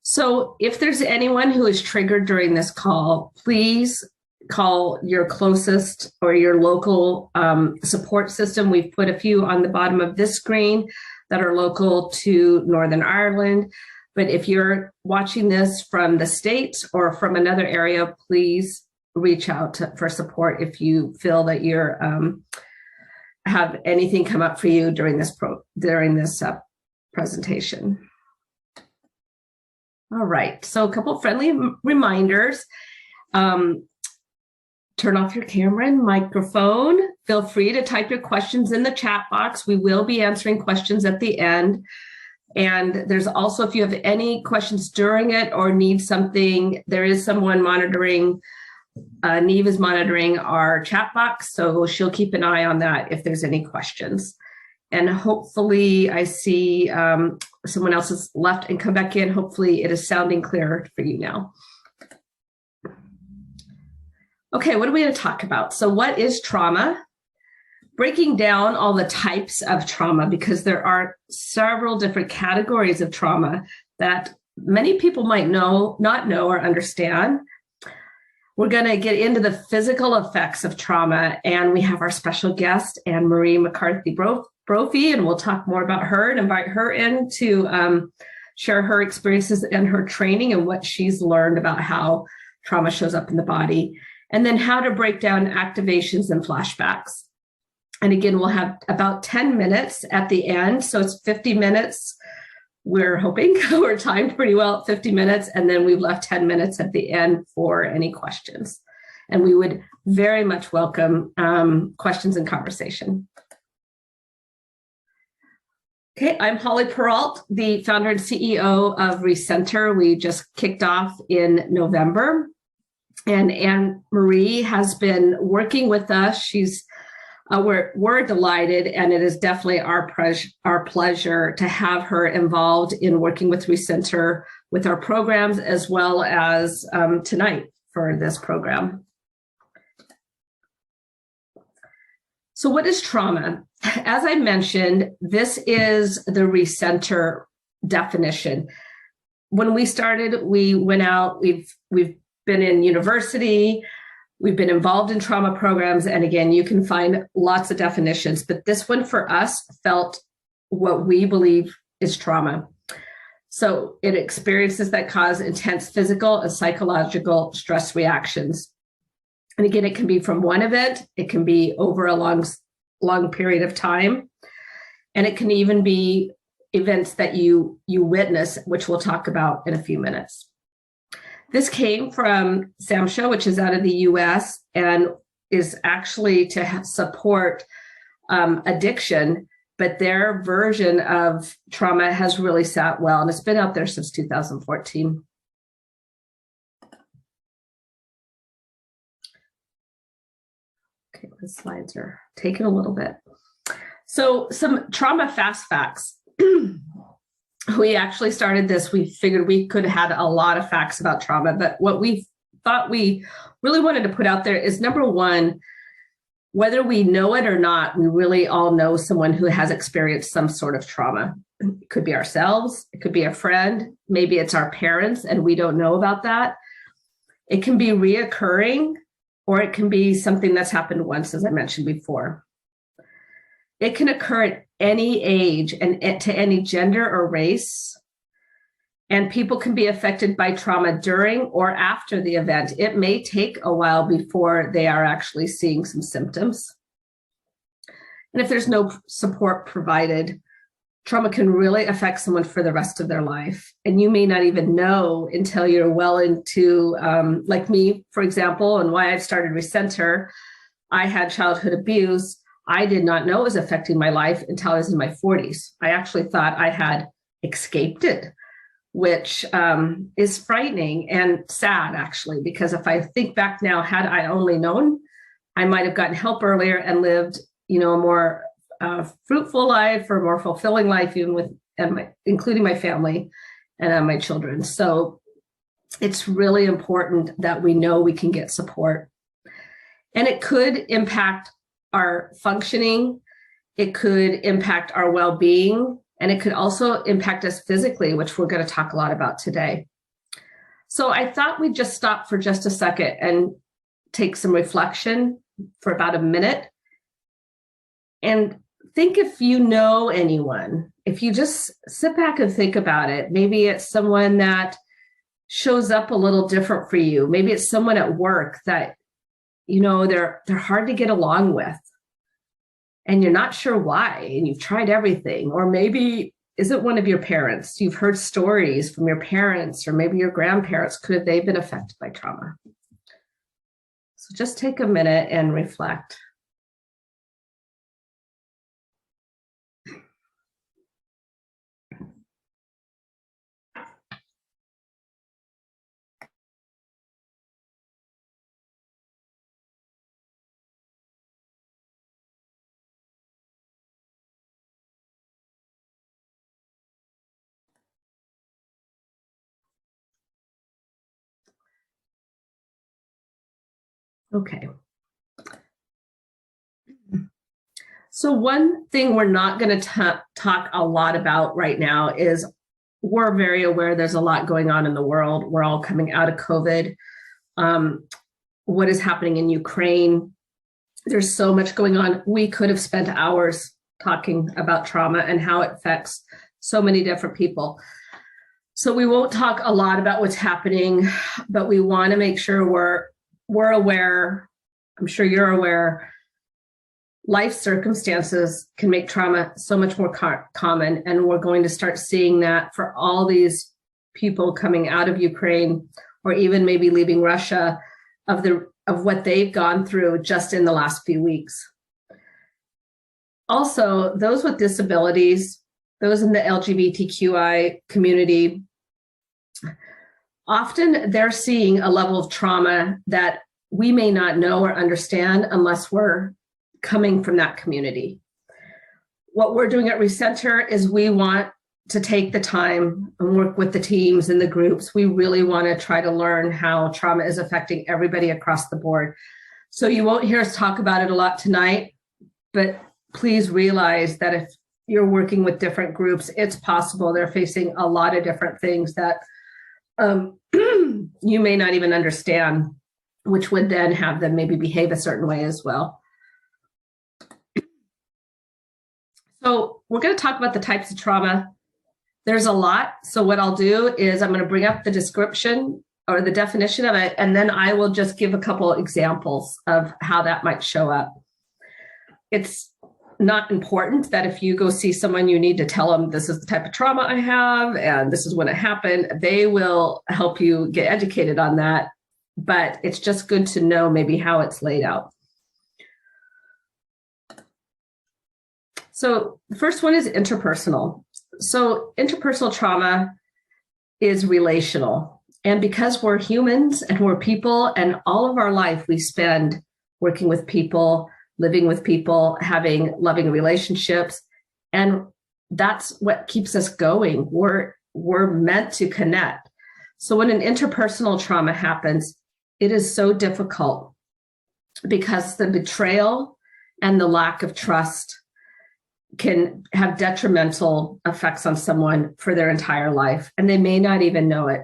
So if there's anyone who is triggered during this call, please call your closest or your local support system. We've put a few on the bottom of this screen that are local to Northern Ireland. But if you're watching this from the States or from another area, please reach out for support if you feel that you're have anything come up for you during this presentation. All right, so a couple friendly reminders. Turn off your camera and microphone. Feel free to type your questions in the chat box. We will be answering questions at the end. And there's also, if you have any questions during it or need something, there is someone monitoring, Neve is monitoring our chat box, so she'll keep an eye on that if there's any questions. And hopefully I see someone else has left and come back in. Hopefully it is sounding clearer for you now. Okay, what are we going to talk about? So what is trauma? Breaking down all the types of trauma, because there are several different categories of trauma that many people might not know or understand. We're going to get into the physical effects of trauma, and we have our special guest, Anne-Marie McCarthy Brophy, and we'll talk more about her and invite her in to share her experiences and her training and what she's learned about how trauma shows up in the body, and then how to break down activations and flashbacks. And again, we'll have about 10 minutes at the end, so it's 50 minutes. We're hoping we're timed pretty well at 50 minutes, and then we've left 10 minutes at the end for any questions. And we would very much welcome questions and conversation. Okay, I'm Holly Peralt, the founder and CEO of Recenter. We just kicked off in November, and Anne-Marie has been working with us. We're delighted, and it is definitely our pleasure to have her involved in working with Recenter with our programs, as well as tonight for this program. So what is trauma? As I mentioned, this is the Recenter definition. When we started, we went out, we've been in university, we've been involved in trauma programs, and again, you can find lots of definitions, but this one for us felt what we believe is trauma. So it experiences that cause intense physical and psychological stress reactions. And again, it can be from one event, it can be over a long period of time, and it can even be events that you witness, which we'll talk about in a few minutes. This came from SAMHSA, which is out of the US, and is actually to support addiction, but their version of trauma has really sat well, and it's been out there since 2014. Okay, the slides are taking a little bit. So some trauma fast facts. We actually started this, we figured we could have had a lot of facts about trauma, but what we thought we really wanted to put out there is, number one, whether we know it or not, we really all know someone who has experienced some sort of trauma. It could be ourselves, it could be a friend, maybe it's our parents and we don't know about that. It can be reoccurring, or it can be something that's happened once, as I mentioned before. It can occur at any age and to any gender or race, and people can be affected by trauma during or after the event. It may take a while before they are actually seeing some symptoms. And if there's no support provided, trauma can really affect someone for the rest of their life. And you may not even know until you're well into, like me, for example, and why I've started Recenter. I had childhood abuse. I did not know it was affecting my life until I was in my 40s. I actually thought I had escaped it, which is frightening and sad, actually, because if I think back now, had I only known, I might have gotten help earlier and lived, a more fruitful life or more fulfilling life, even with, including my family and my children. So it's really important that we know we can get support. And it could impact our functioning. It could impact our well-being And it could also impact us physically, which we're going to talk a lot about today. So I thought we'd just stop for just a second and take some reflection for about a minute. And think if you know anyone, if you just sit back and think about it, maybe it's someone that shows up a little different for you. Maybe it's someone at work that, they're hard to get along with and you're not sure why, and you've tried everything. Or maybe is it one of your parents? You've heard stories from your parents or maybe your grandparents. Could have they been affected by trauma? So just take a minute and reflect. Okay. So one thing we're not going to talk a lot about right now is we're very aware there's a lot going on in the world. We're all coming out of COVID. What is happening in Ukraine? There's so much going on. We could have spent hours talking about trauma and how it affects so many different people. So we won't talk a lot about what's happening, but we want to make sure we're aware. I'm sure you're aware. Life circumstances can make trauma so much more common, and we're going to start seeing that for all these people coming out of Ukraine or even maybe leaving Russia, of what they've gone through just in the last few weeks. Also, those with disabilities, those in the LGBTQI community, often they're seeing a level of trauma that we may not know or understand unless we're coming from that community. What we're doing at Recenter is we want to take the time and work with the teams and the groups. We really want to try to learn how trauma is affecting everybody across the board. So you won't hear us talk about it a lot tonight, but please realize that if you're working with different groups, it's possible they're facing a lot of different things that you may not even understand, which would then have them maybe behave a certain way as well. So we're going to talk about the types of trauma. There's a lot. So what I'll do is I'm going to bring up the description or the definition of it, and then I will just give a couple examples of how that might show up. It's not important that if you go see someone, you need to tell them this is the type of trauma I have and this is when it happened. They will help you get educated on that, but it's just good to know maybe how it's laid out. So the first one is interpersonal. So interpersonal trauma is relational. And because we're humans and we're people, and all of our life we spend working with people, living with people, having loving relationships. And that's what keeps us going. We're meant to connect. So when an interpersonal trauma happens, it is so difficult because the betrayal and the lack of trust can have detrimental effects on someone for their entire life, and they may not even know it.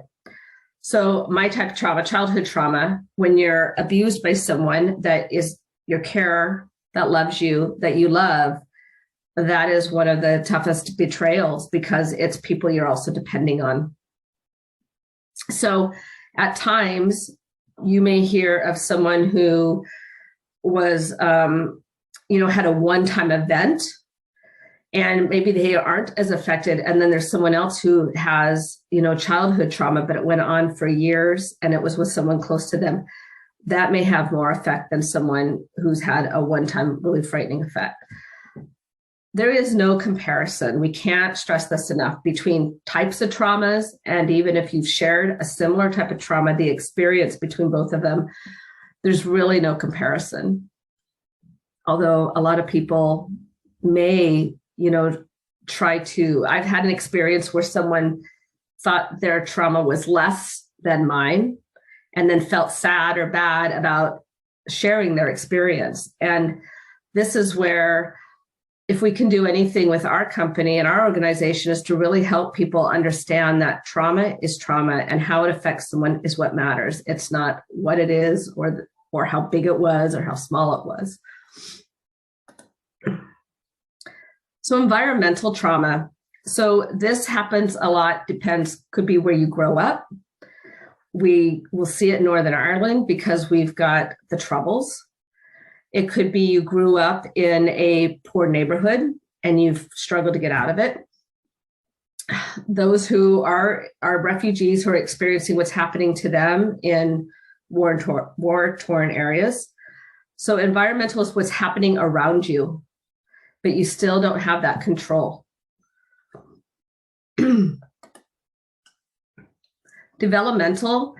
So my type of trauma, childhood trauma, when you're abused by someone that is your carer, that loves you, that you love, that is one of the toughest betrayals because it's people you're also depending on. So at times you may hear of someone who was, had a one-time event, and maybe they aren't as affected. And then there's someone else who has, childhood trauma, but it went on for years and it was with someone close to them. That may have more effect than someone who's had a one-time really frightening effect. There is no comparison. We can't stress this enough between types of traumas. And even if you've shared a similar type of trauma, the experience between both of them, there's really no comparison. Although a lot of people may I've had an experience where someone thought their trauma was less than mine and then felt sad or bad about sharing their experience. And this is where if we can do anything with our company and our organization is to really help people understand that trauma is trauma and how it affects someone is what matters. It's not what it is or how big it was or how small it was. So environmental trauma. So this happens a lot, depends, could be where you grow up. We will see it in Northern Ireland because we've got the Troubles. It could be you grew up in a poor neighborhood and you've struggled to get out of it. Those who are refugees who are experiencing what's happening to them in war-torn areas. So environmental is what's happening around you, but you still don't have that control. Developmental.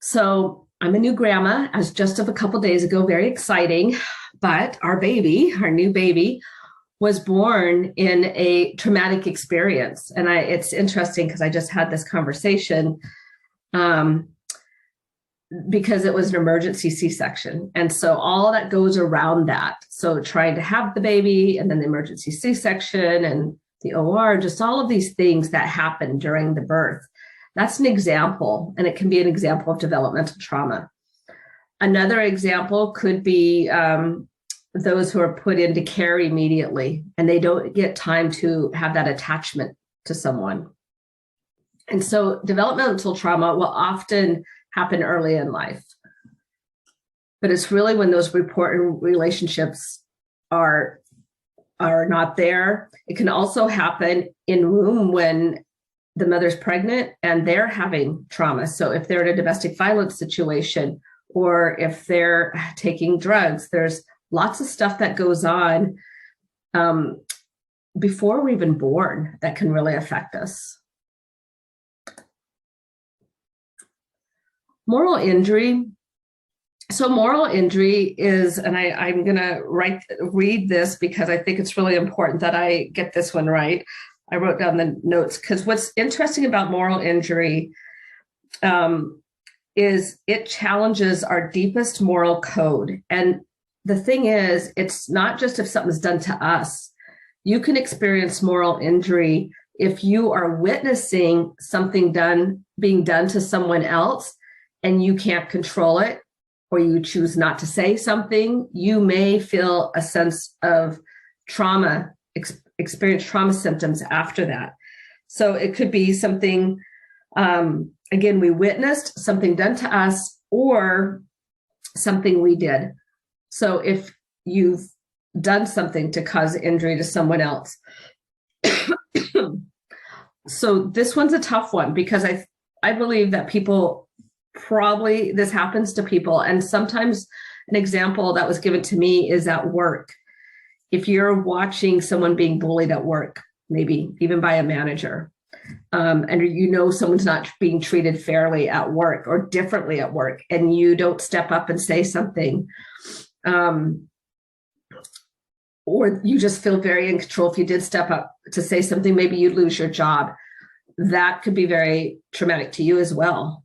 So I'm a new grandma as just of a couple days ago, very exciting, but our new baby was born in a traumatic experience. And it's interesting because I just had this conversation because it was an emergency C-section. And so all that goes around that. So trying to have the baby and then the emergency C-section and the OR, just all of these things that happen during the birth. That's an example, and it can be an example of developmental trauma. Another example could be those who are put into care immediately, and they don't get time to have that attachment to someone. And so developmental trauma will often happen early in life. But it's really when those important relationships are not there. It can also happen in womb when the mother's pregnant and they're having trauma. So if they're in a domestic violence situation or if they're taking drugs, there's lots of stuff that goes on before we're even born that can really affect us. Moral injury. So moral injury is, and I'm going to read this because I think it's really important that I get this one right. I wrote down the notes because what's interesting about moral injury is it challenges our deepest moral code. And the thing is, it's not just if something's done to us. You can experience moral injury if you are witnessing something being done to someone else and you can't control it, or you choose not to say something. You may feel a sense of trauma, experience trauma symptoms after that. So it could be something, again, we witnessed something done to us or something we did. So if you've done something to cause injury to someone else. So this one's a tough one because I believe that people probably, this happens to people. And sometimes an example that was given to me is at work. If you're watching someone being bullied at work, maybe even by a manager, and you know someone's not being treated fairly at work or differently at work, and you don't step up and say something, or you just feel very in control. If you did step up to say something, maybe you'd lose your job. That could be very traumatic to you as well.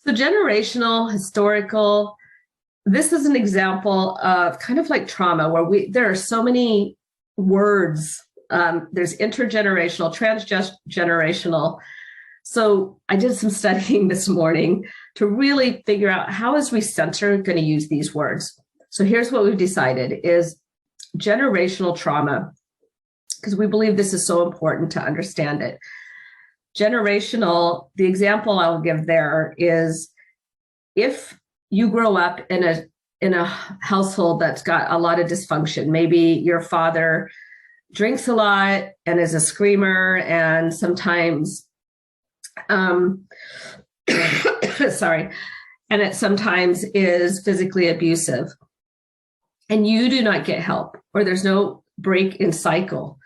So generational, historical, this is an example of kind of like trauma where there are so many words. There's intergenerational, transgenerational. So I did some studying this morning to really figure out how is Recenter going to use these words. So here's what we've decided is generational trauma, because we believe this is so important to understand it. Generational, the example I'll give there is if you grow up in a household that's got a lot of dysfunction, maybe your father drinks a lot and is a screamer and sometimes, sorry, and it sometimes is physically abusive, and you do not get help or there's no break in cycle,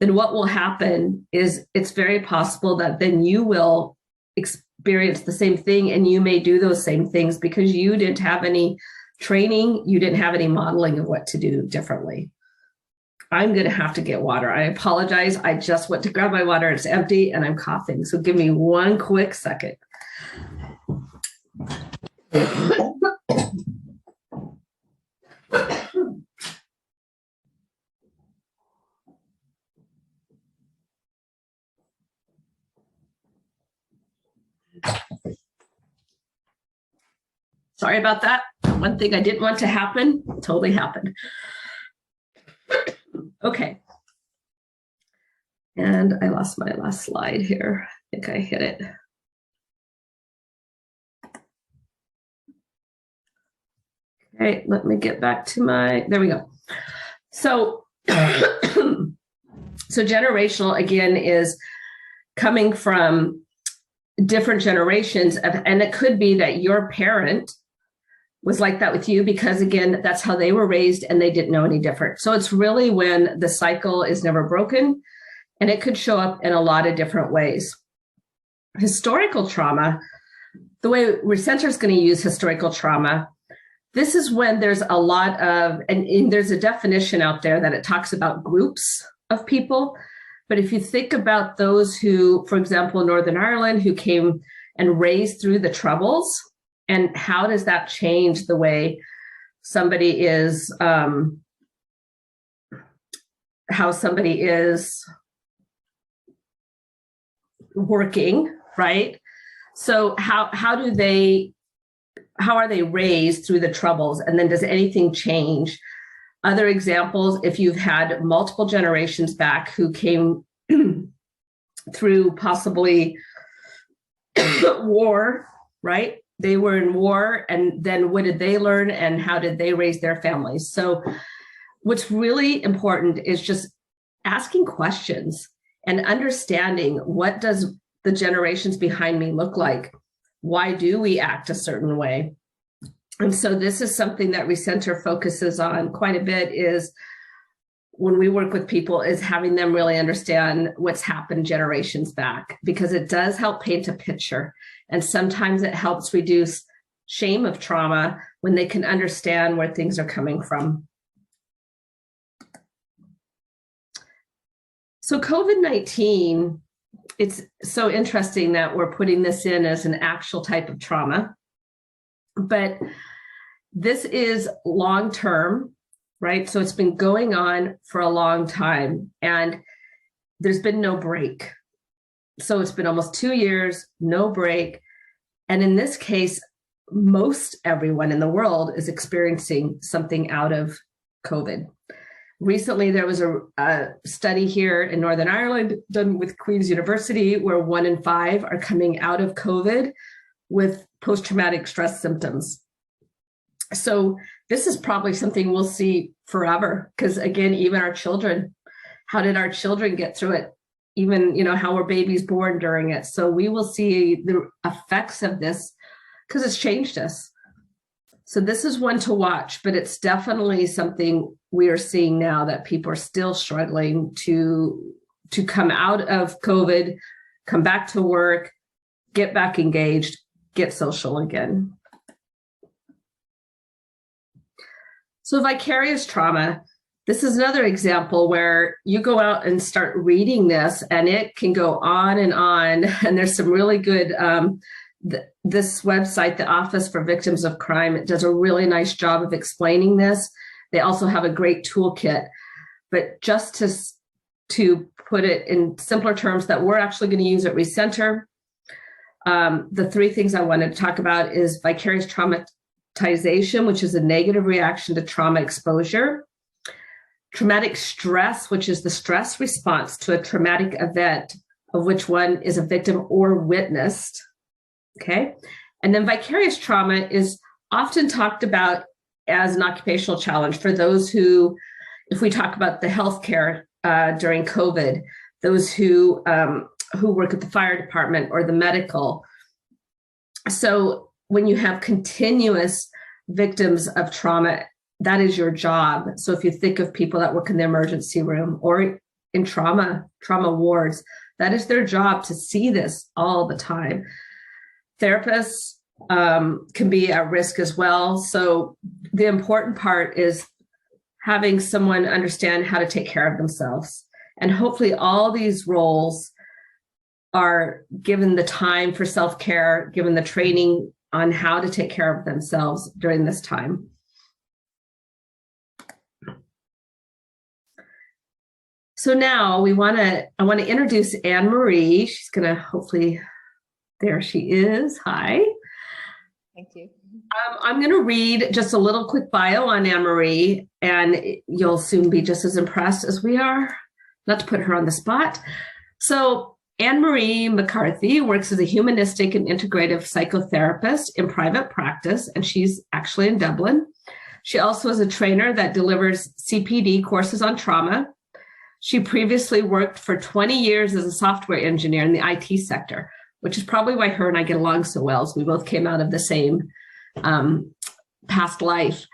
then what will happen is it's very possible that then you will experience the same thing and you may do those same things because you didn't have any training, you didn't have any modeling of what to do differently. I'm going to have to get water. I apologize. I just went to grab my water. It's empty and I'm coughing. So give me one quick second. Sorry about that. One thing I didn't want to happen totally happened. Okay. And I lost my last slide here. I think I hit it. Okay, let me get back to there we go. So, so generational, again, is coming from different generations, and it could be that your parent was like that with you because, again, that's how they were raised and they didn't know any different. So it's really when the cycle is never broken, and it could show up in a lot of different ways. Historical trauma, the way Recenter is going to use historical trauma, this is when there's a lot of, and there's a definition out there that it talks about groups of people. But if you think about those who, for example, in Northern Ireland, who came and raised through the Troubles, and how does that change the way somebody is, working, right? So how are they raised through the Troubles, and then does anything change? Other examples, if you've had multiple generations back who came through possibly war, right? They were in war, and then what did they learn and how did they raise their families? So what's really important is just asking questions and understanding, what does the generations behind me look like? Why do we act a certain way? And so this is something that Recenter focuses on quite a bit, is when we work with people, is having them really understand what's happened generations back, because it does help paint a picture. And sometimes it helps reduce shame of trauma when they can understand where things are coming from. So COVID-19, it's so interesting that we're putting this in as an actual type of trauma, but this is long-term, right? So it's been going on for a long time, and there's been no break. So it's been almost 2 years, no break. And in this case, most everyone in the world is experiencing something out of COVID. Recently, there was a study here in Northern Ireland done with Queen's University where 1 in 5 are coming out of COVID with post-traumatic stress symptoms. So this is probably something we'll see forever, because again, even our children, how did our children get through it? Even, how were babies born during it? So we will see the effects of this because it's changed us. So this is one to watch, but it's definitely something we are seeing now, that people are still struggling to come out of COVID, come back to work, get back engaged, get social again. So vicarious trauma, this is another example where you go out and start reading this, and it can go on. And there's some really good, this website, the Office for Victims of Crime, it does a really nice job of explaining this. They also have a great toolkit, but just to put it in simpler terms that we're actually going to use at Recenter, the 3 things I wanted to talk about is vicarious traumatization, which is a negative reaction to trauma exposure; traumatic stress, which is the stress response to a traumatic event of which one is a victim or witnessed. Okay. And then vicarious trauma is often talked about as an occupational challenge for those who, if we talk about the healthcare during COVID, those who work at the fire department or the medical. So when you have continuous victims of trauma, that is your job. So if you think of people that work in the emergency room or in trauma wards, that is their job to see this all the time. Therapists can be at risk as well. So the important part is having someone understand how to take care of themselves. And hopefully all these roles are given the time for self-care, given the training on how to take care of themselves during this time. So now I want to introduce Anne Marie. She's going to hopefully, there she is. Hi. Thank you. I'm going to read just a little quick bio on Anne Marie, and you'll soon be just as impressed as we are. Not to put her on the spot. So Anne Marie McCarthy works as a humanistic and integrative psychotherapist in private practice, and she's actually in Dublin. She also is a trainer that delivers CPD courses on trauma. She previously worked for 20 years as a software engineer in the IT sector, which is probably why her and I get along so well, as we both came out of the same past life.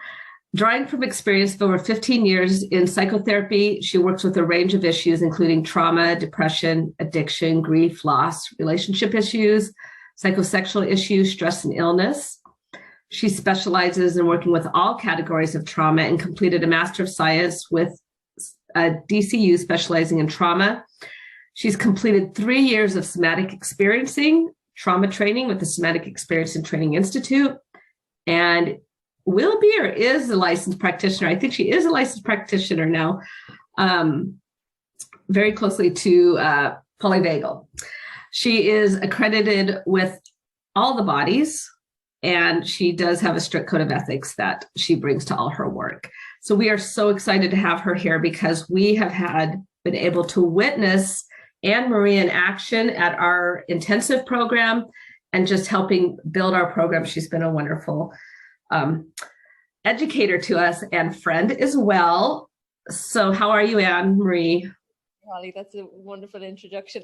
Drawing from experience of over 15 years in psychotherapy, she works with a range of issues, including trauma, depression, addiction, grief, loss, relationship issues, psychosexual issues, stress, and illness. She specializes in working with all categories of trauma and completed a Master of Science with a DCU specializing in trauma. She's completed 3 years of somatic experiencing trauma training with the Somatic Experience and Training Institute, and will be or is a licensed practitioner. I think she is a licensed practitioner now, very closely to polyvagal. She is accredited with all the bodies, and she does have a strict code of ethics that she brings to all her work. So we are so excited to have her here because we have been able to witness Anne Marie in action at our intensive program and just helping build our program. She's been a wonderful educator to us and friend as well. So how are you, Anne Marie? Holly, that's a wonderful introduction.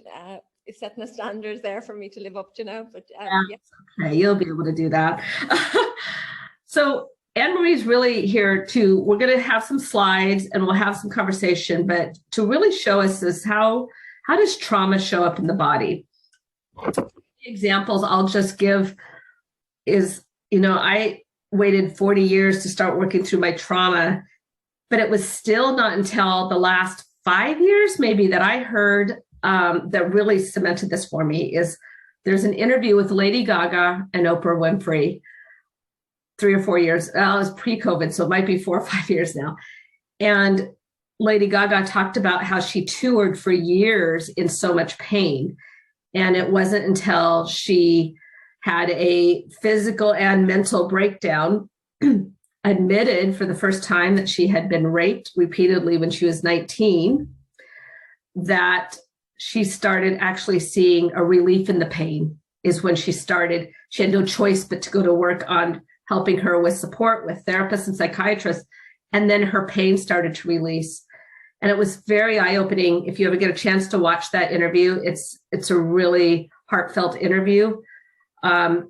It's setting the standards there for me to live up to now, but yes. Okay, you'll be able to do that. So Anne Marie's really here we're going to have some slides and we'll have some conversation, but to really show us is how does trauma show up in the body? Examples I'll just give is, I waited 40 years to start working through my trauma, but it was still not until the last 5 years maybe that I heard that really cemented this for me is there's an interview with Lady Gaga and Oprah Winfrey 3 or 4 years. It was pre-COVID, so it might be 4 or 5 years now. And Lady Gaga talked about how she toured for years in so much pain. And it wasn't until she had a physical and mental breakdown, admitted for the first time that she had been raped repeatedly when she was 19, that she started actually seeing a relief in the pain. Is when she had no choice but to go to work on helping her with support with therapists and psychiatrists. And then her pain started to release. And it was very eye-opening. If you ever get a chance to watch that interview, it's a really heartfelt interview. And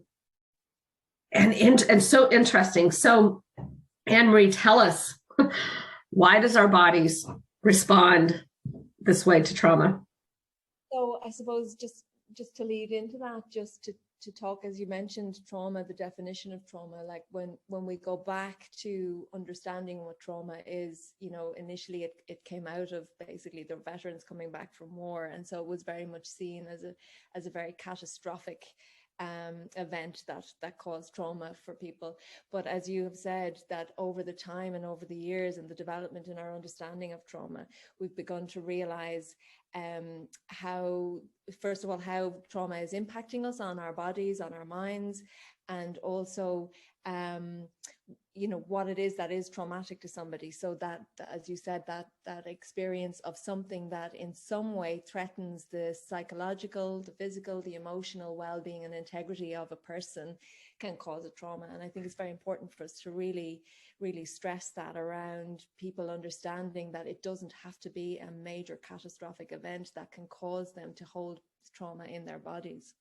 so interesting. So Anne Marie, tell us, why does our bodies respond this way to trauma? So I suppose just to lead into that, just to talk, as you mentioned, trauma, the definition of trauma, like when we go back to understanding what trauma is, initially it came out of basically the veterans coming back from war. And so it was very much seen as a very catastrophic event that caused trauma for people. But as you have said, that over the time and over the years and the development in our understanding of trauma, we've begun to realize how trauma is impacting us on our bodies, on our minds, and also what it is that is traumatic to somebody. So that, as you said, that experience of something that in some way threatens the psychological, the physical, the emotional well-being and integrity of a person can cause a trauma. And I think it's very important for us to really, really stress that around people understanding that it doesn't have to be a major catastrophic event that can cause them to hold trauma in their bodies.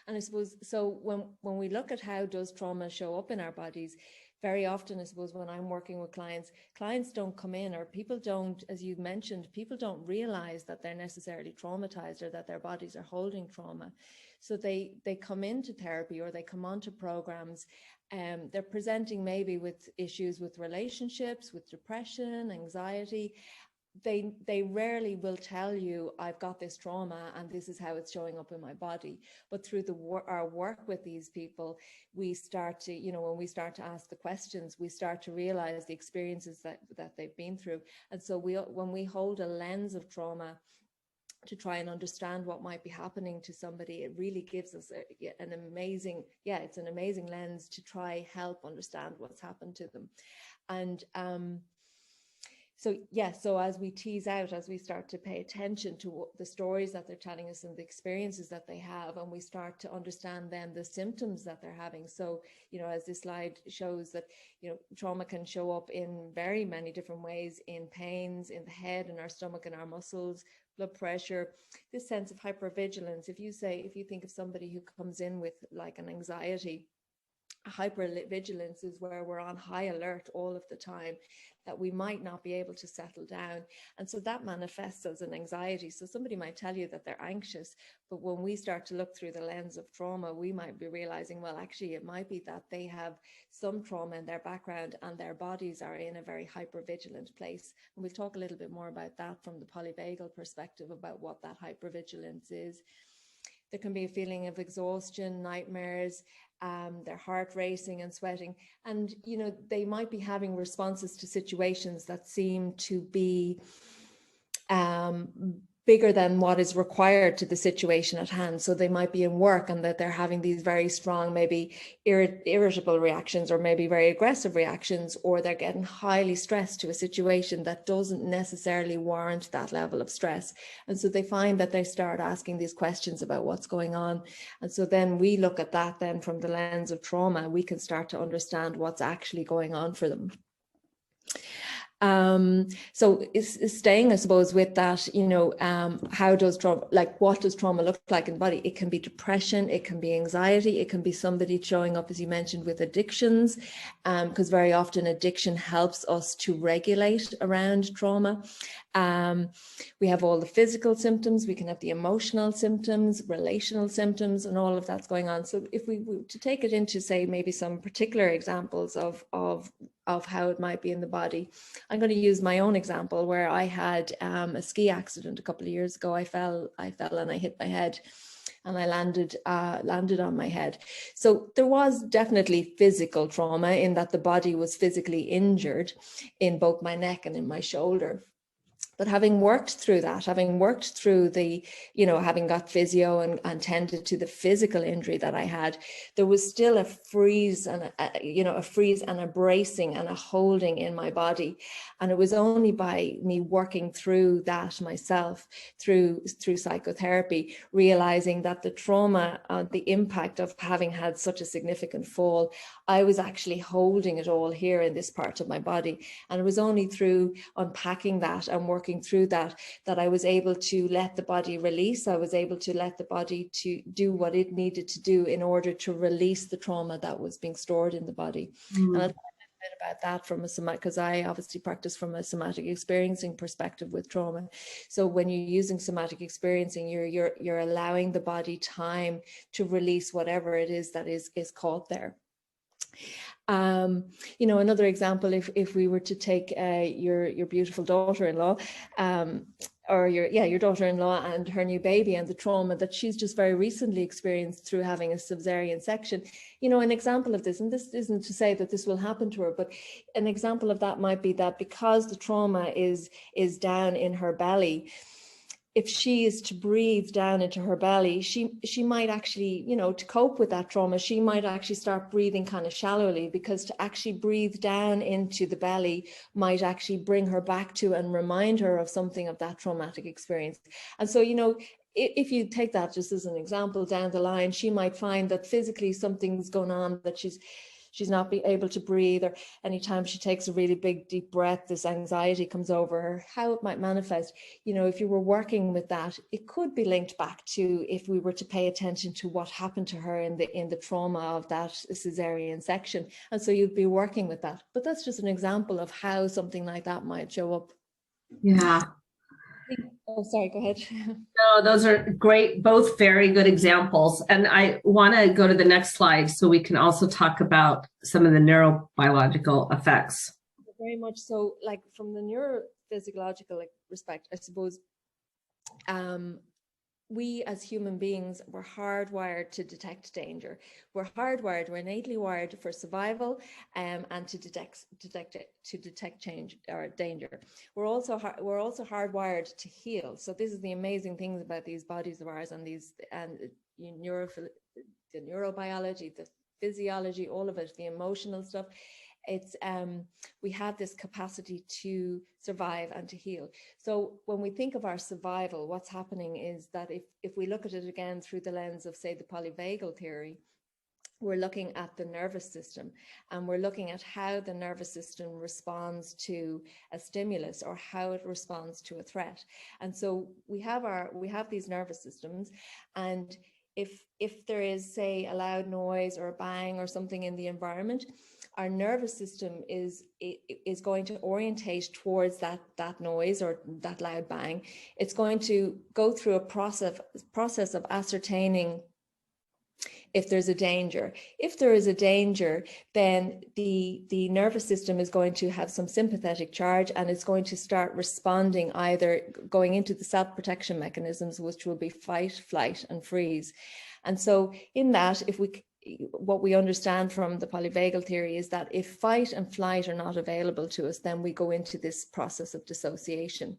And I suppose, so when we look at how does trauma show up in our bodies, very often, I suppose, when I'm working with clients don't come in, or people don't, as you mentioned, people don't realize that they're necessarily traumatized or that their bodies are holding trauma. So they come into therapy or they come onto programs. They're presenting maybe with issues with relationships, with depression, anxiety, they rarely will tell you, I've got this trauma and this is how it's showing up in my body. But through our work with these people, we start to, you know, when we start to ask the questions, we start to realize the experiences that they've been through. And so when we hold a lens of trauma to try and understand what might be happening to somebody, it really gives us an amazing, it's an amazing lens to try help understand what's happened to them. And so as we tease out, as we start to pay attention to the stories that they're telling us and the experiences that they have, and we start to understand then the symptoms that they're having. So, you know, as this slide shows that, you know, trauma can show up in very many different ways, in pains, in the head, in our stomach, in our muscles, blood pressure, this sense of hypervigilance. If you think of somebody who comes in with like an anxiety, hypervigilance is where we're on high alert all of the time, that we might not be able to settle down. And so that manifests as an anxiety. So somebody might tell you that they're anxious, but when we start to look through the lens of trauma, we might be realizing, well, actually, it might be that they have some trauma in their background and their bodies are in a very hypervigilant place. And we'll talk a little bit more about that from the polyvagal perspective, about what that hypervigilance is. There can be a feeling of exhaustion, nightmares, their heart racing and sweating. And, you know, they might be having responses to situations that seem to be bigger than what is required to the situation at hand. So they might be in work and that they're having these very strong, maybe irritable reactions, or maybe very aggressive reactions, or they're getting highly stressed to a situation that doesn't necessarily warrant that level of stress. And so they find that they start asking these questions about what's going on. And so then we look at that then from the lens of trauma, we can start to understand what's actually going on for them. So it's staying, I suppose, with that, you know, how does trauma, like what does trauma look like in the body? It can be depression, it can be anxiety, it can be somebody showing up, as you mentioned, with addictions, because very often addiction helps us to regulate around trauma. We have all the physical symptoms, we can have the emotional symptoms, relational symptoms, and all of that's going on. So if we were to take it into, say, maybe some particular examples of how it might be in the body, I'm going to use my own example where I had a ski accident a couple of years ago. I fell and I hit my head, and I landed on my head. So there was definitely physical trauma in that the body was physically injured in both my neck and in my shoulder. But having worked through that, having worked through the, you know, having got physio and tended to the physical injury that I had, there was still a freeze and a bracing and a holding in my body. And it was only by me working through that myself, through psychotherapy, realizing that the trauma, the impact of having had such a significant fall, I was actually holding it all here in this part of my body. And it was only through unpacking that and working through that I was able to let the body release. I was able to let the body to do what it needed to do in order to release the trauma that was being stored in the body. And I'll talk a bit about that from because I obviously practice from a somatic experiencing perspective with trauma. So when you're using somatic experiencing, you're allowing the body time to release whatever it is that is caught there. You know, another example, if we were to take your beautiful daughter-in-law, or your daughter-in-law and her new baby, and the trauma that she's just very recently experienced through having a cesarean section. You know, an example of this, and this isn't to say that this will happen to her, but an example of that might be that because the trauma is down in her belly, if she is to breathe down into her belly, she might actually, you know, to cope with that trauma, she might actually start breathing kind of shallowly, because to actually breathe down into the belly might actually bring her back to and remind her of something of that traumatic experience. And so, you know, if you take that just as an example, down the line, she might find that physically something's going on, that she's not being able to breathe, or anytime she takes a really big deep breath, this anxiety comes over her. How it might manifest, you know, if you were working with that, it could be linked back to, if we were to pay attention to what happened to her in the trauma of that cesarean section. And so you'd be working with that. But that's just an example of how something like that might show up. Yeah. Oh, sorry, go ahead. No, those are great, both very good examples. And I want to go to the next slide so we can also talk about some of the neurobiological effects. Very much so, like from the neurophysiological respect, I suppose, we as human beings were hardwired to detect danger. We're hardwired, we're innately wired for survival, and to detect change or danger. We're also hardwired to heal. So this is the amazing things about these bodies of ours, and the neurobiology, the physiology, all of it, the emotional stuff. It's we have this capacity to survive and to heal. So when we think of our survival, what's happening is that if we look at it again through the lens of, say, the polyvagal theory, we're looking at the nervous system, and we're looking at how the nervous system responds to a stimulus, or how it responds to a threat. And so we have these nervous systems, and if there is, say, a loud noise or a bang or something in the environment, our nervous system is going to orientate towards that noise or that loud bang. It's going to go through a process of ascertaining if there's a danger. If there is a danger, then the nervous system is going to have some sympathetic charge, and it's going to start responding, either going into the self-protection mechanisms, which will be fight, flight, and freeze. And so in that, what we understand from the polyvagal theory is that if fight and flight are not available to us, then we go into this process of dissociation.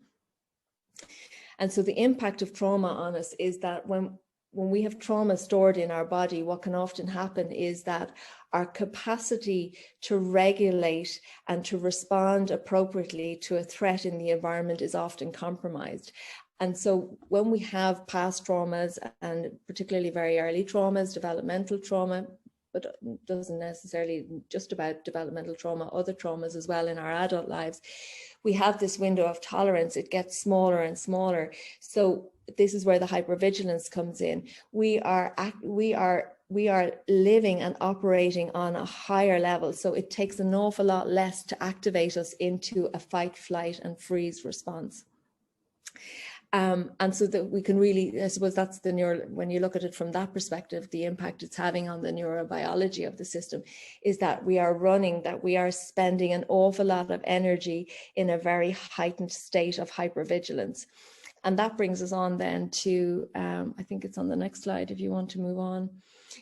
And so the impact of trauma on us is that when we have trauma stored in our body, what can often happen is that our capacity to regulate and to respond appropriately to a threat in the environment is often compromised. And so when we have past traumas, and particularly very early traumas, developmental trauma, but it doesn't necessarily just about developmental trauma, other traumas as well in our adult lives, we have this window of tolerance. It gets smaller and smaller. So this is where the hypervigilance comes in. We are living and operating on a higher level. So it takes an awful lot less to activate us into a fight, flight, and freeze response. And so that we can really, I suppose that's when you look at it from that perspective, the impact it's having on the neurobiology of the system is that we are spending an awful lot of energy in a very heightened state of hypervigilance. And that brings us on then to, I think it's on the next slide if you want to move on.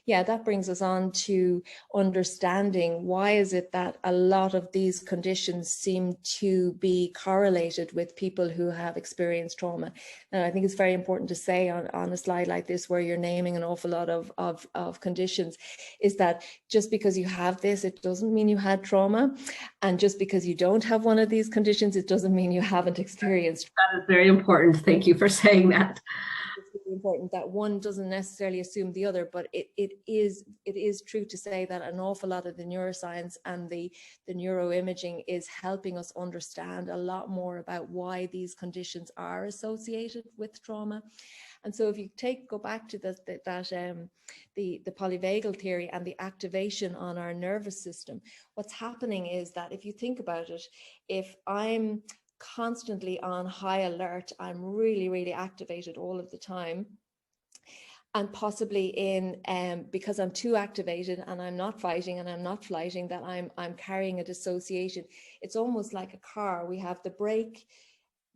Yeah, that brings us on to understanding why is it that a lot of these conditions seem to be correlated with people who have experienced trauma. And I think it's very important to say on a slide like this, where you're naming an awful lot of conditions, is that just because you have this, it doesn't mean you had trauma. And just because you don't have one of these conditions, it doesn't mean you haven't experienced. That is very important. Thank you for saying that. It's really important that one doesn't necessarily assume the other, but it is true to say that an awful lot of the neuroscience and the neuroimaging is helping us understand a lot more about why these conditions are associated with trauma. And so if you go back to the polyvagal theory and the activation on our nervous system, what's happening is that if you think about it, if I'm constantly on high alert, I'm really, really activated all of the time, and possibly because I'm too activated and I'm not fighting and I'm not flighting, that I'm carrying a dissociation. It's almost like a car. We have the brake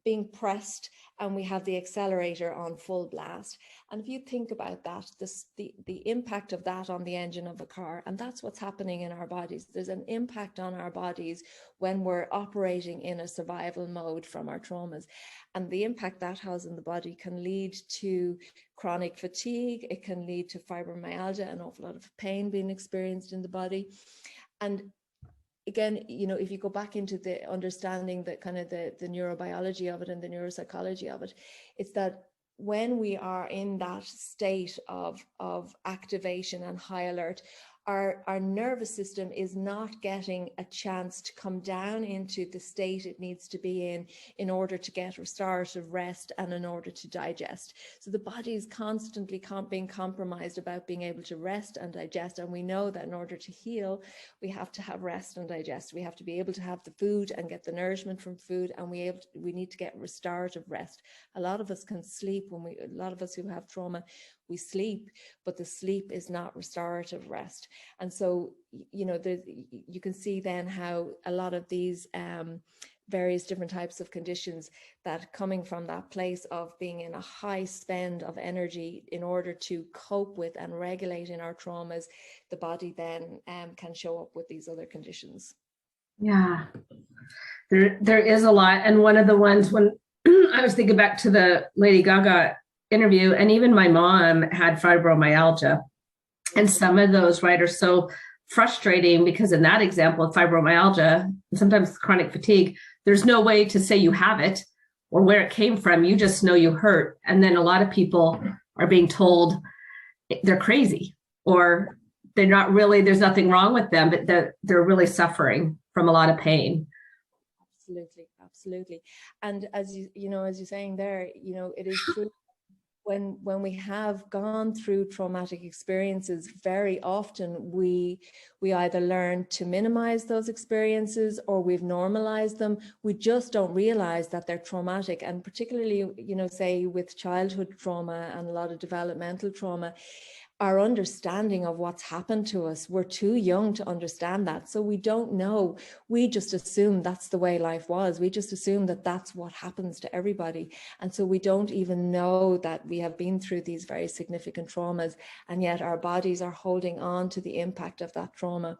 being pressed and we have the accelerator on full blast. And if you think about that, the impact of that on the engine of a car, and that's what's happening in our bodies. There's an impact on our bodies when we're operating in a survival mode from our traumas. And the impact that has in the body can lead to chronic fatigue. It can lead to fibromyalgia, an awful lot of pain being experienced in the body. And again, if you go back into the understanding that kind of the neurobiology of it and the neuropsychology of it, it's that when we are in that state of activation and high alert, our nervous system is not getting a chance to come down into the state it needs to be in order to get restorative rest and in order to digest. So the body is constantly being compromised about being able to rest and digest. And we know that in order to heal, we have to have rest and digest. We have to be able to have the food and get the nourishment from food, and we need to get restorative rest. A lot of us can sleep a lot of us who have trauma, we sleep, but the sleep is not restorative rest. And so, you can see then how a lot of these various different types of conditions, that coming from that place of being in a high spend of energy in order to cope with and regulate in our traumas, the body then can show up with these other conditions. Yeah, there is a lot. And one of the ones when I was thinking back to the Lady Gaga interview, and even my mom had fibromyalgia. And some of those, right, are so frustrating because in that example of fibromyalgia, and sometimes chronic fatigue, there's no way to say you have it or where it came from. You just know you hurt. And then a lot of people are being told they're crazy, or they're not really, there's nothing wrong with them, but they're really suffering from a lot of pain. Absolutely, absolutely. And as as you're saying there, it is true. When we have gone through traumatic experiences, very often we either learn to minimize those experiences or we've normalized them. We just don't realize that they're traumatic. And particularly, say with childhood trauma and a lot of developmental trauma, our understanding of what's happened to us, we're too young to understand that. So we don't know. We just assume that's the way life was. We just assume that that's what happens to everybody. And so we don't even know that we have been through these very significant traumas, and yet our bodies are holding on to the impact of that trauma,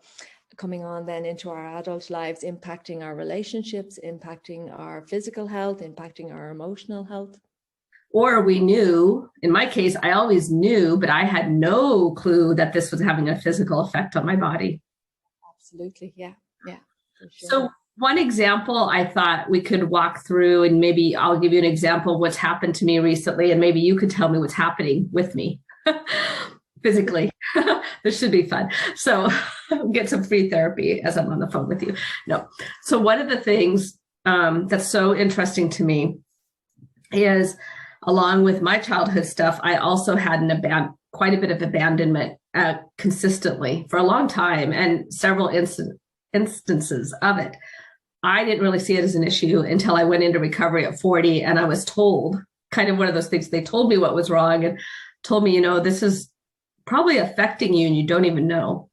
coming on then into our adult lives, impacting our relationships, impacting our physical health, impacting our emotional health. Or we knew, in my case, I always knew, but I had no clue that this was having a physical effect on my body. Absolutely. Yeah. Yeah. For sure. So one example I thought we could walk through, and maybe I'll give you an example of what's happened to me recently, and maybe you could tell me what's happening with me physically. This should be fun. So get some free therapy as I'm on the phone with you. No. So one of the things that's so interesting to me is, along with my childhood stuff, I also had quite a bit of abandonment consistently for a long time, and several instances of it. I didn't really see it as an issue until I went into recovery at 40, and I was told, kind of one of those things, they told me what was wrong and told me, this is probably affecting you and you don't even know.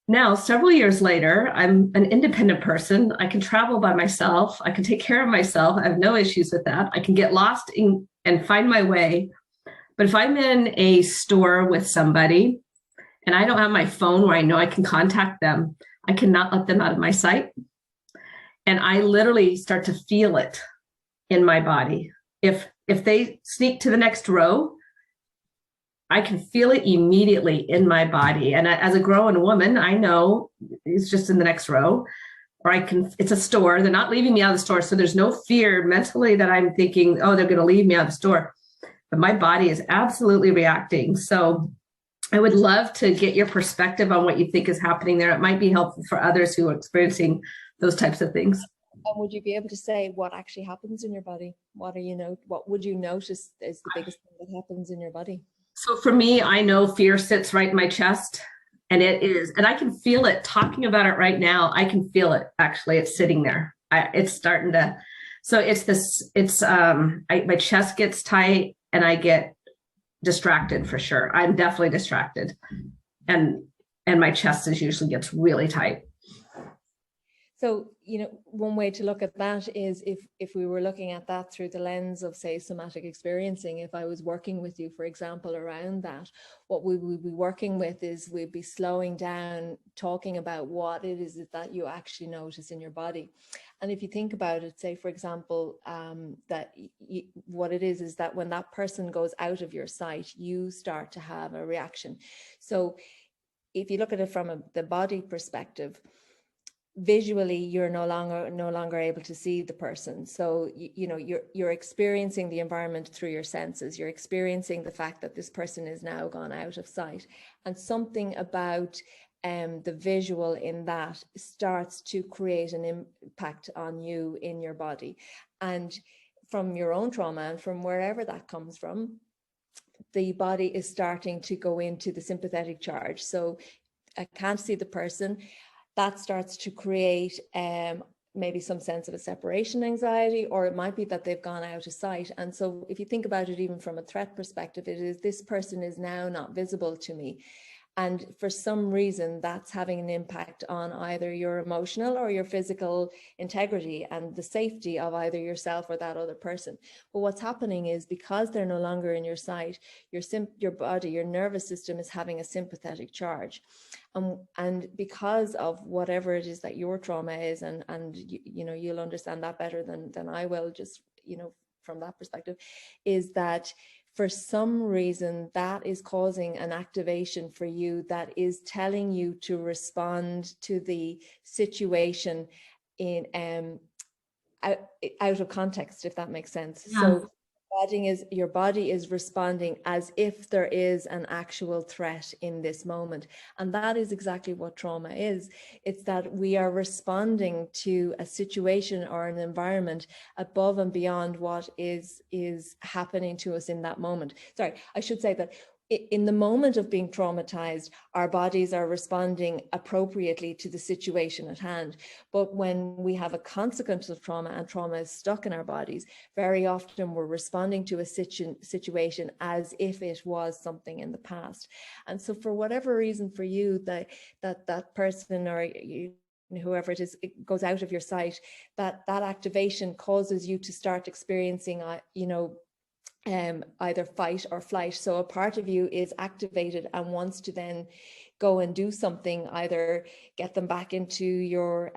Now, several years later, I'm an independent person. I can travel by myself. I can take care of myself. I have no issues with that. I can get lost and find my way. But if I'm in a store with somebody and I don't have my phone where I know I can contact them, I cannot let them out of my sight. And I literally start to feel it in my body. If they sneak to the next row, I can feel it immediately in my body. And as a grown woman, I know it's just in the next row, or it's a store. They're not leaving me out of the store. So there's no fear mentally that I'm thinking, oh, they're going to leave me out of the store. But my body is absolutely reacting. So I would love to get your perspective on what you think is happening there. It might be helpful for others who are experiencing those types of things. And would you be able to say what actually happens in your body? What would you notice is the biggest thing that happens in your body? So for me, I know fear sits right in my chest, and it is, and I can feel it talking about it right now. I can feel it. Actually, it's sitting there. It's starting to, so my chest gets tight and I get distracted for sure. I'm definitely distracted. And my chest usually gets really tight. So, one way to look at that is if we were looking at that through the lens of, say, somatic experiencing, if I was working with you, for example, around that, what we would be working with is we'd be slowing down, talking about what it is that you actually notice in your body. And if you think about it, say, for example, what it is that when that person goes out of your sight, you start to have a reaction. So if you look at it from the body perspective, visually you're no longer able to see the person. So you're experiencing the environment through your senses. You're experiencing the fact that this person is now gone out of sight, and something about the visual in that starts to create an impact on you in your body. And from your own trauma and from wherever that comes from, the body is starting to go into the sympathetic charge. So I can't see the person. That starts to create maybe some sense of a separation anxiety, or it might be that they've gone out of sight. And so if you think about it, even from a threat perspective, it is, this person is now not visible to me. And for some reason, that's having an impact on either your emotional or your physical integrity and the safety of either yourself or that other person. But what's happening is, because they're no longer in your sight, your body, your nervous system is having a sympathetic charge. And because of whatever it is that your trauma is, and you know, you'll understand that better than I will, just, you know, from that perspective, is that for some reason that is causing an activation for you that is telling you to respond to the situation in out of context, if that makes sense. Yeah. So your body is responding as if there is an actual threat in this moment. And that is exactly what trauma is. It's that we are responding to a situation or an environment above and beyond what is happening to us in that moment. Sorry, I should say that in the moment of being traumatized, our bodies are responding appropriately to the situation at hand. But when we have a consequence of trauma and trauma is stuck in our bodies, very often we're responding to a situation as if it was something in the past. And so for whatever reason for you, that person or whoever it is, it goes out of your sight, that activation causes you to start experiencing, you know, either fight or flight. So a part of you is activated and wants to then go and do something, either get them back into your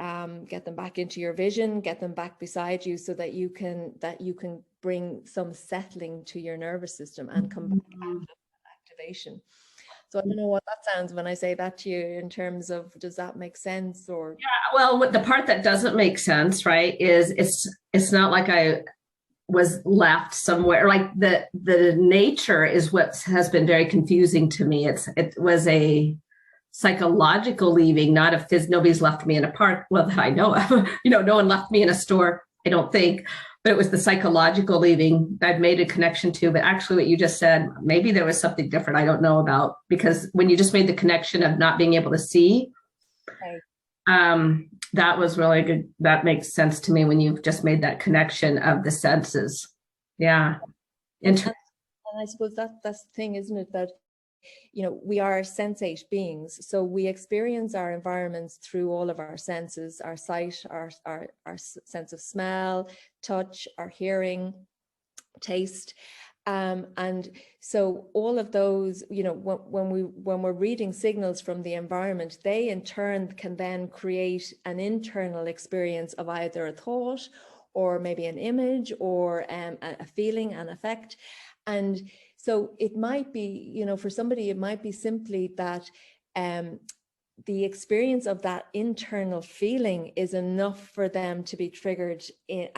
vision, get them back beside you, so that you can bring some settling to your nervous system and come back out of activation. So I don't know what that sounds when I say that to you, in terms of, does that make sense? Or Well, the part that doesn't make sense, right, is it's not like I was left somewhere. Like the nature is what has been very confusing to me. It was a psychological leaving, not a nobody's left me in a park, well, that I know of. You know, no one left me in a store, I don't think, but it was the psychological leaving I've made a connection to. But actually what you just said, maybe there was something different I don't know about, because when you just made the connection of not being able to see, that was really good. That makes sense to me when you've just made that connection of the senses. Yeah. And I suppose that's the thing, isn't it? That, you know, we are sensate beings. So we experience our environments through all of our senses, our sight, our sense of smell, touch, our hearing, taste. And so all of those, you know, when we're reading signals from the environment, they in turn can then create an internal experience of either a thought or maybe an image or a feeling, an effect. And so it might be, you know, for somebody, it might be simply that the experience of that internal feeling is enough for them to be triggered and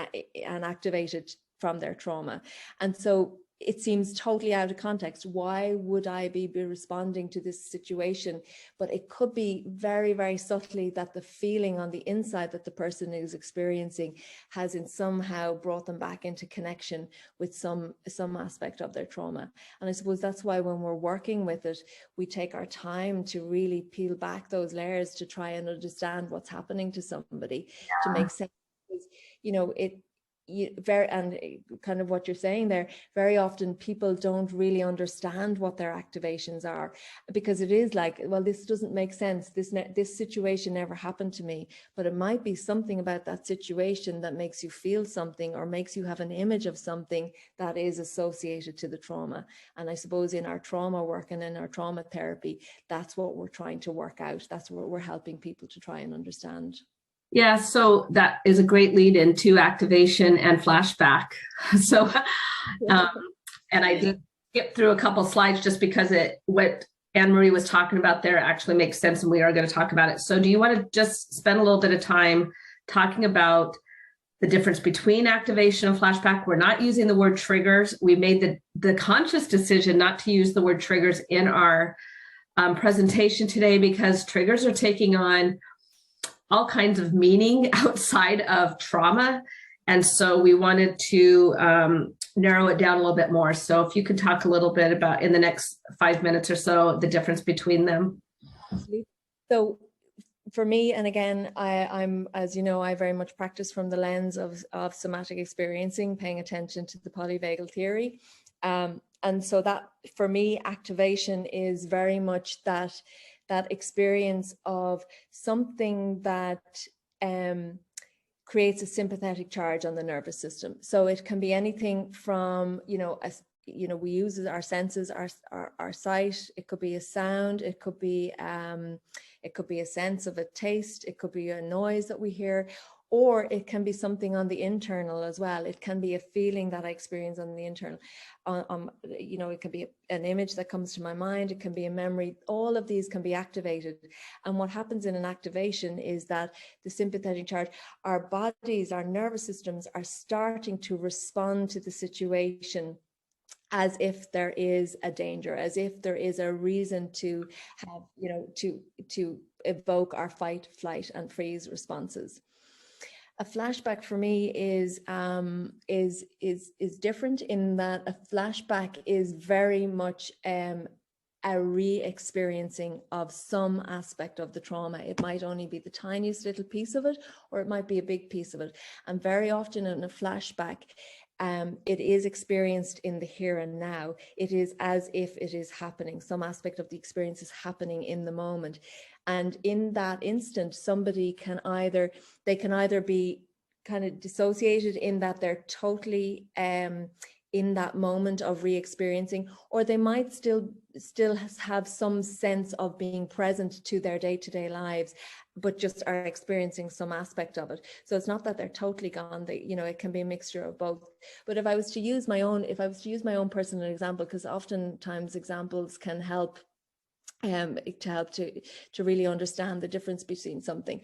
activated from their trauma. And so it seems totally out of context. Why would I be responding to this situation? But it could be very, very subtly that the feeling on the inside that the person is experiencing has in somehow brought them back into connection with some aspect of their trauma. And I suppose that's why when we're working with it, we take our time to really peel back those layers to try and understand what's happening to somebody, to make sense. You know, and kind of what you're saying there, very often people don't really understand what their activations are, because it is like, well, this doesn't make sense, this situation never happened to me. But it might be something about that situation that makes you feel something, or makes you have an image of something that is associated to the trauma. And I suppose in our trauma work and in our trauma therapy, that's what we're trying to work out. That's what we're helping people to try and understand. Yeah, so that is a great lead into activation and flashback. So, and I did skip through a couple slides just because what Anne-Marie was talking about there actually makes sense, and we are going to talk about it. So do you want to just spend a little bit of time talking about the difference between activation and flashback? We're not using the word triggers. We made the conscious decision not to use the word triggers in our presentation today, because triggers are taking on all kinds of meaning outside of trauma. And so we wanted to narrow it down a little bit more. So if you could talk a little bit about, in the next 5 minutes or so, the difference between them. So for me, and again, I'm, as you know, I very much practice from the lens of somatic experiencing, paying attention to the polyvagal theory. And so that, for me, activation is very much that experience of something that creates a sympathetic charge on the nervous system. So it can be anything from, we use our senses, our sight. It could be a sound. It could be a sense of a taste. It could be a noise that we hear, or it can be something on the internal as well. It can be a feeling that I experience on the internal. It can be an image that comes to my mind. It can be a memory. All of these can be activated. And what happens in an activation is that the sympathetic charge, our bodies, our nervous systems are starting to respond to the situation as if there is a danger, as if there is a reason to have, to evoke our fight, flight, and freeze responses. A flashback for me is different in that a flashback is very much a re-experiencing of some aspect of the trauma. It might only be the tiniest little piece of it, or it might be a big piece of it. And very often in a flashback, it is experienced in the here and now. It is as if it is happening. Some aspect of the experience is happening in the moment. And in that instant, somebody can either be kind of dissociated in that they're totally in that moment of re-experiencing, or they might still have some sense of being present to their day-to-day lives, but just are experiencing some aspect of it. So it's not that they're totally gone. It can be a mixture of both. But if I was to use my own personal example, because oftentimes examples can help to really understand the difference between something.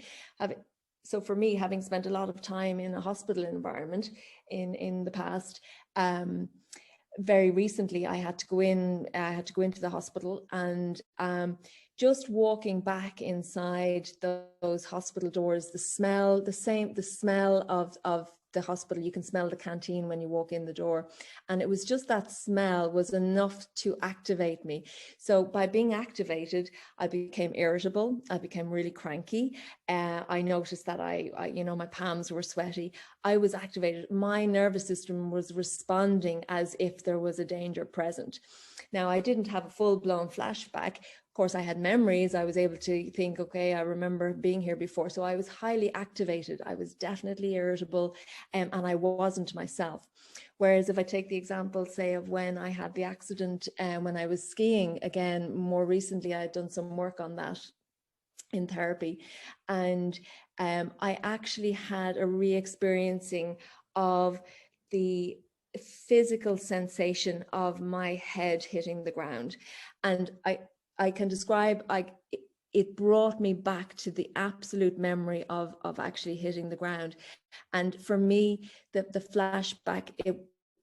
So for me, having spent a lot of time in a hospital environment in the past, very recently I had to go into the hospital, and just walking back inside those hospital doors, the smell of the hospital, you can smell the canteen when you walk in the door, and it was just that smell was enough to activate me. So by being activated, I became irritable, I became really cranky. I noticed that I my palms were sweaty. I was activated. My nervous system was responding as if there was a danger present. Now, I didn't have a full-blown flashback. Of course, I had memories. I was able to think, okay, I remember being here before. So I was highly activated. I was definitely irritable, and I wasn't myself. Whereas if I take the example, say, of when I had the accident and when I was skiing, again, more recently, I had done some work on that in therapy. And I actually had a re-experiencing of the physical sensation of my head hitting the ground. And I can describe, it brought me back to the absolute memory of actually hitting the ground. And for me, the flashback,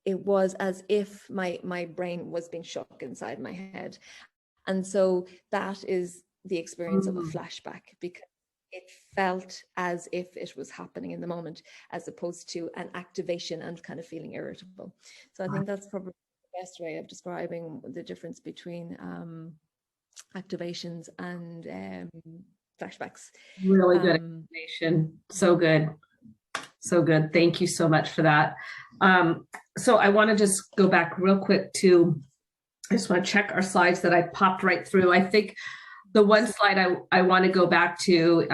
it was as if my brain was being shook inside my head. And so that is the experience of a flashback, because it felt as if it was happening in the moment, as opposed to an activation and kind of feeling irritable. So I think that's probably the best way of describing the difference between activations and flashbacks. Really good information. So good. So good. Thank you so much for that. So I want to just go back real quick to, I just want to check our slides that I popped right through. I think the one slide I want to go back to,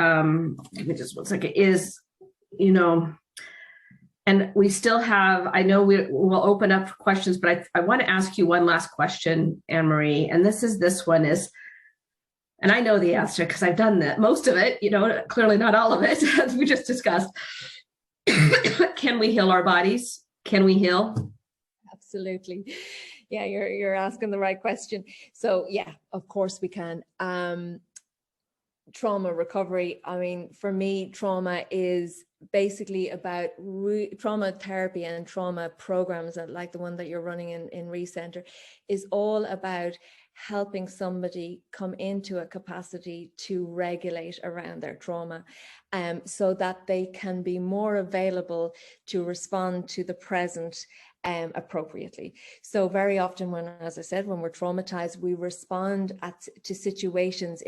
give me just one second, is, and we still have, I know we'll open up for questions, but I want to ask you one last question, Anne-Marie, and this one is, and I know the answer because I've done that, most of it, clearly not all of it, as we just discussed. Can we heal our bodies? Can we heal? Absolutely. Yeah, you're asking the right question. So yeah, of course we can. Trauma recovery. I mean, for me, trauma is basically about trauma therapy and trauma programs, like the one that you're running in Recenter, is all about helping somebody come into a capacity to regulate around their trauma, so that they can be more available to respond to the present appropriately. So very often when, as I said, when we're traumatized, we respond to situations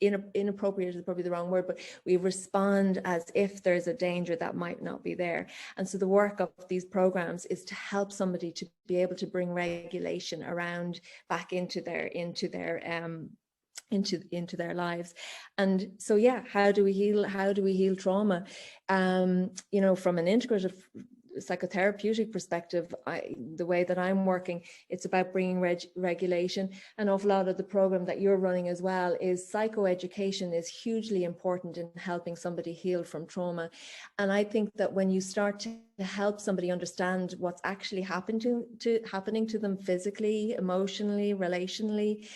inappropriate is probably the wrong word, but we respond as if there's a danger that might not be there. And so the work of these programs is to help somebody to be able to bring regulation around back into their lives. And so, yeah, how do we heal trauma? You know, from an integrative psychotherapeutic perspective, the way that I'm working, it's about bringing regulation. An awful lot of the program that you're running as well is psychoeducation is hugely important in helping somebody heal from trauma. And I think that when you start to help somebody understand what's actually happening to them physically, emotionally, relationally,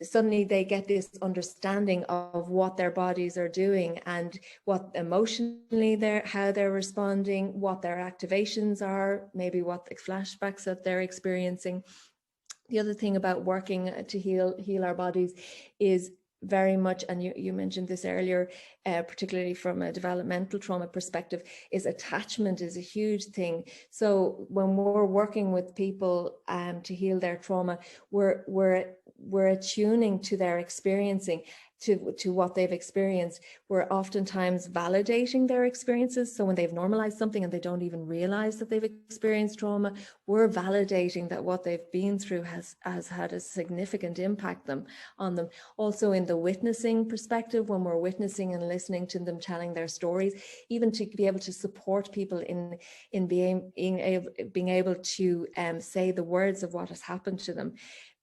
suddenly they get this understanding of what their bodies are doing and what emotionally how they're responding, what their activations are, maybe what the flashbacks that they're experiencing. The other thing about working to heal our bodies is very much, and you mentioned this earlier, particularly from a developmental trauma perspective, is attachment is a huge thing. So when we're working with people to heal their trauma, we're attuning to their experiencing, to what they've experienced. We're oftentimes validating their experiences. So when they've normalized something and they don't even realize that they've experienced trauma, we're validating that what they've been through has had a significant impact on them. Also in the witnessing perspective, when we're witnessing and listening to them telling their stories, even to be able to support people in being able to say the words of what has happened to them,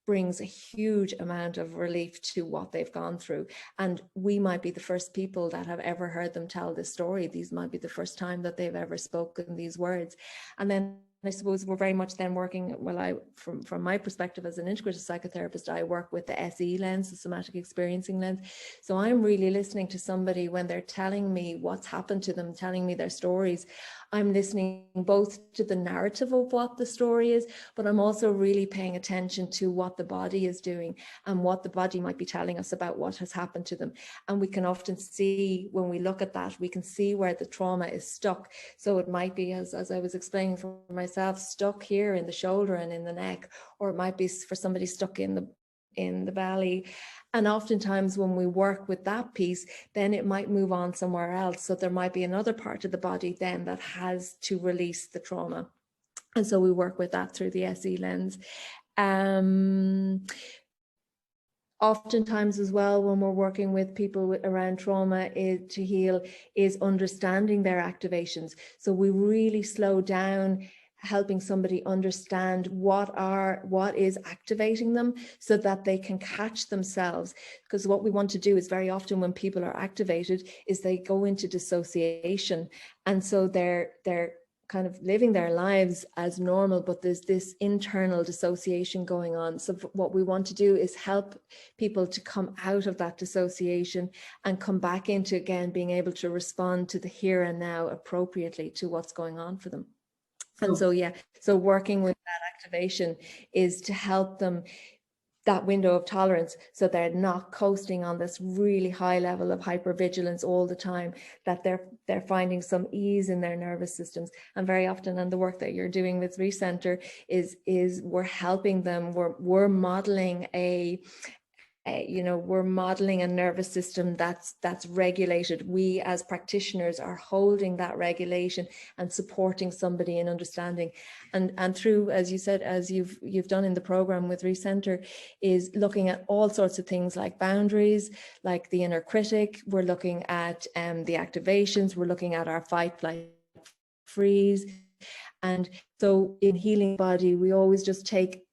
brings a huge amount of relief to what they've gone through. And we might be the first people that have ever heard them tell this story. These might be the first time that they've ever spoken these words. And then I suppose we're very much then working, well, from my perspective as an integrative psychotherapist, I work with the SE lens, the somatic experiencing lens. So I'm really listening to somebody when they're telling me what's happened to them, telling me their stories. I'm listening both to the narrative of what the story is, but I'm also really paying attention to what the body is doing and what the body might be telling us about what has happened to them. And we can often see, when we look at that, we can see where the trauma is stuck. So it might be, as I was explaining for myself, stuck here in the shoulder and in the neck, or it might be for somebody stuck in the belly. And oftentimes when we work with that piece, then it might move on somewhere else. So there might be another part of the body then that has to release the trauma. And so we work with that through the SE lens. Oftentimes as well, when we're working with people around trauma to heal, is understanding their activations. So we really slow down, helping somebody understand what is activating them so that they can catch themselves. Because what we want to do is, very often when people are activated, is they go into dissociation. And so they're kind of living their lives as normal, but there's this internal dissociation going on. So what we want to do is help people to come out of that dissociation and come back into, again, being able to respond to the here and now appropriately to what's going on for them. And so, yeah, so working with that activation is to help them that window of tolerance, so they're not coasting on this really high level of hypervigilance all the time, that they're finding some ease in their nervous systems. And very often, and the work that you're doing with Recenter is we're helping them, we're modeling we're modeling a nervous system that's regulated. We as practitioners are holding that regulation and supporting somebody in understanding. And through, as you said, as you've done in the program with Recenter, is looking at all sorts of things like boundaries, like the inner critic. We're looking at the activations. We're looking at our fight, flight, freeze. And so in healing body, we always just take,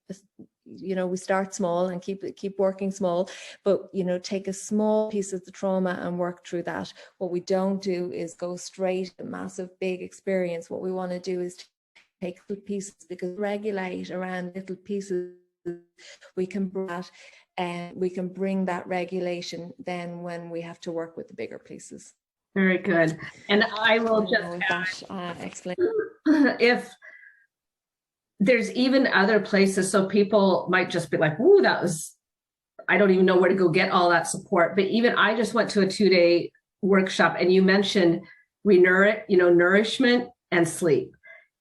we start small and keep working small, but take a small piece of the trauma and work through that. What we don't do is go straight a massive big experience. What we want to do is take little pieces, because regulate around little pieces. We can bring that regulation then when we have to work with the bigger pieces. Very good. And I will just explain if there's even other places, so people might just be like, "Ooh, I don't even know where to go get all that support." But even I just went to a 2-day workshop, and you mentioned nourishment and sleep.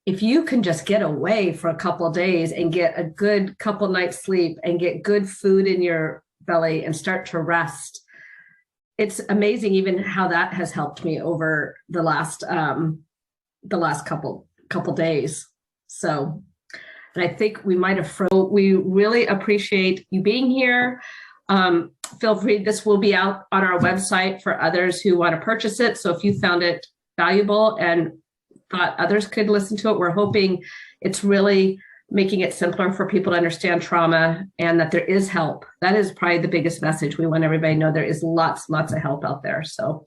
If you can just get away for a couple of days and get a good couple nights sleep and get good food in your belly and start to rest. It's amazing even how that has helped me over the last couple days. So, and I think we might have we really appreciate you being here. Feel free, this will be out on our website for others who want to purchase it. So if you found it valuable and thought others could listen to it, we're hoping it's really making it simpler for people to understand trauma and that there is help. That is probably the biggest message. We want everybody to know there is lots of help out there. So